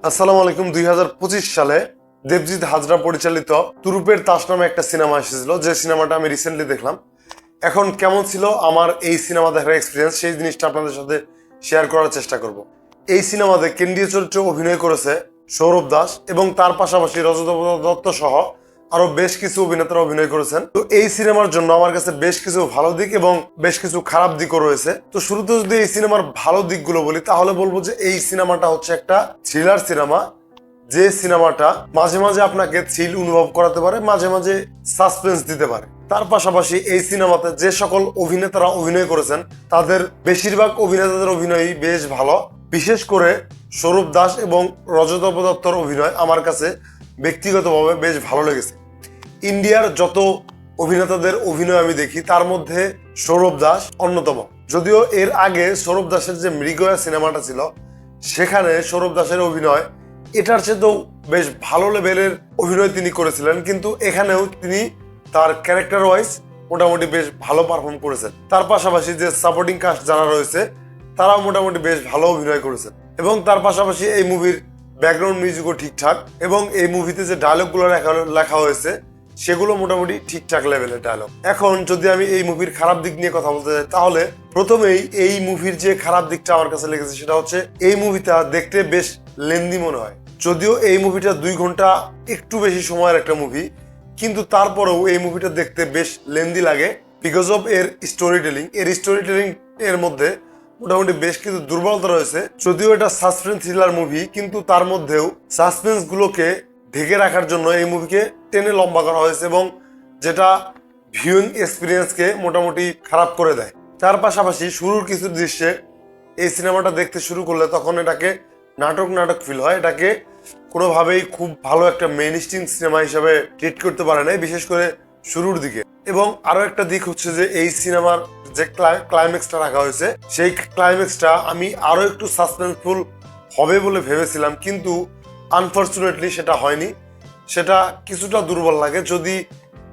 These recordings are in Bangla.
আসসালামু আলাইকুম। 2025 সালে দেবজিৎ হাজরা পরিচালিত তুরুপের তাস নামে একটা সিনেমা এসেছিল, যে সিনেমাটা আমি রিসেন্টলি দেখলাম। এখন কেমন ছিল আমার এই সিনেমা দেখার এক্সপিরিয়েন্স, সেই জিনিসটা আপনাদের সাথে শেয়ার করার চেষ্টা করব। এই সিনেমাতে কেন্দ্রীয় চরিত্রে অভিনয় করেছে সৌরভ দাস এবং তার পাশাপাশি রজত দত্ত সহ আরো বেশ কিছু অভিনেতারা অভিনয় করেছেন। তো এই সিনেমার জন্য আমার কাছে বেশ কিছু ভালো দিক এবং বেশ কিছু খারাপ দিকও রয়েছে। তো শুরুতে যদি এই সিনেমার ভালো দিকগুলো বলি, তাহলে বলবো যে এই সিনেমাটা হচ্ছে একটা থ্রিলার সিনেমা, যে সিনেমাটা মাঝে মাঝে আপনাকে থ্রিল অনুভব করাতে পারে, মাঝে মাঝে সাসপেন্স দিতে পারে। তার পাশাপাশি এই সিনেমাতে যে সকল অভিনেতারা অভিনয় করেছেন তাদের বেশিরভাগ অভিনেতাদের অভিনয়ই বেশ ভালো। বিশেষ করে সৌরভ দাস এবং রজত দত্তর অভিনয় আমার কাছে ব্যক্তিগতভাবে বেশ ভালো লেগেছে। ইন্ডিয়ার যত অভিনেতাদের অভিনয় আমি দেখি তার মধ্যে সৌরভ দাস অন্যতম। যদিও এর আগে সৌরভ দাসের যে মৃগয়া সিনেমাটা ছিল, সেখানে সৌরভ দাসের অভিনয় এটার চেয়েও বেশ ভালো লেভেলের অভিনয় তিনি করেছিলেন, কিন্তু এখানেও তিনি তার ক্যারেক্টার ওয়াইজ মোটামুটি বেশ ভালো পারফর্ম করেছেন। তার পাশাপাশি যে সাপোর্টিং কাস্ট যারা রয়েছে তারাও মোটামুটি বেশ ভালো অভিনয় করেছেন। এবং তার পাশাপাশি এই মুভির ব্যাকগ্রাউন্ড মিউজিকও ঠিকঠাক, এবং এই মুভিতে যে ডায়লগগুলো লেখা হয়েছে সেগুলো মোটামুটি ঠিকঠাক লেভেলের ডায়লগ। এখন যদি আমি এই মুভির খারাপ দিক নিয়ে কথা বলতে চাই, তাহলে প্রথমেই এই মুভির যে খারাপ দিকটা আমার কাছে লেগেছে সেটা হচ্ছে এই মুভিটা দেখতে বেশ লেন্দি মনে হয়। যদিও এই মুভিটা 2 ঘন্টা একটু বেশি সময়ের একটা মুভি, কিন্তু তারপরেও এই মুভিটা দেখতে বেশ লেন্দি লাগে বিকজ অফ এর স্টোরি টেলিং এর মধ্যে মোটামুটি বেশ কিছু দুর্বলতা রয়েছে। যদিও এটা সাসপেন্স থ্রিলার মুভি, কিন্তু তার মধ্যেও সাসপেন্স গুলোকে ঢেকে রাখার জন্য এই মুভিকে টেনে লম্বা করা হয়েছে, এবং যেটা ভিউইং এক্সপিরিয়েন্সকে মোটামুটি খারাপ করে দেয়। তার পাশাপাশি শুরুর কিছু দৃশ্যে এই সিনেমাটা দেখতে শুরু করলে তখন এটাকে নাটক ফিল হয়। এটাকে কোনোভাবেই খুব ভালো একটা মেইন স্ট্রিম সিনেমা হিসেবে ট্রিট করতে পারে না, বিশেষ করে শুরুর দিকে। এবং আরো একটা দিক হচ্ছে যে এই সিনেমার যে ক্লাইম্যাক্সটা রাখা হয়েছে, সেই ক্লাইম্যাক্সটা আমি আরো একটু সাসপেন্সফুল হবে বলে ভেবেছিলাম, কিন্তু আনফর্চুনেটলি সেটা হয়নি। সেটা কিছুটা দুর্বল লাগে। যদি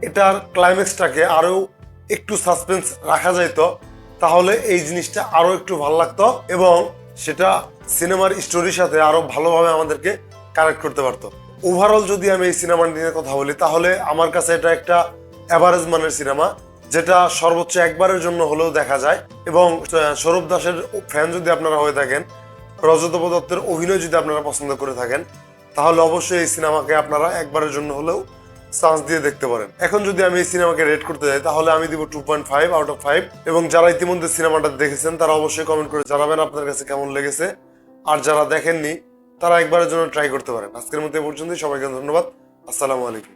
এটার ক্লাইম্যাক্সটাকে আরো একটু সাসপেন্স রাখা যেত তাহলে এই জিনিসটা আরো একটু ভালো লাগতো, এবং সেটা সিনেমার স্টোরির সাথে আরো ভালোভাবে আমাদেরকে কানেক্ট করতে পারতো। ওভারঅল যদি আমি এই সিনেমা নিয়ে কথা বলি, তাহলে আমার কাছে এটা একটা অ্যাভারেজ মানের সিনেমা, যেটা সর্বোচ্চ একবারের জন্য হলেও দেখা যায়। এবং সৌরভ দাসের ফ্যান যদি আপনারা হয়ে থাকেন, রজত দত্তের অভিনয় যদি আপনারা পছন্দ করে থাকেন, তাহলে অবশ্যই এই সিনেমাকে আপনারা একবারের জন্য হলেও চান্স দিয়ে দেখতে পারেন। এখন যদি আমি এই সিনেমাকে রেট করতে যাই, তাহলে আমি দিব 2.5 আউট অফ 5। এবং যারা ইতিমধ্যে সিনেমাটা দেখেছেন তারা অবশ্যই কমেন্ট করে জানাবেন আপনার কাছে কেমন লেগেছে। আর যারা দেখেননি তারা একবারের জন্য ট্রাই করতে পারেন। আজকের মতো এই পর্যন্তই। সবাইকে ধন্যবাদ। আসসালামু আলাইকুম।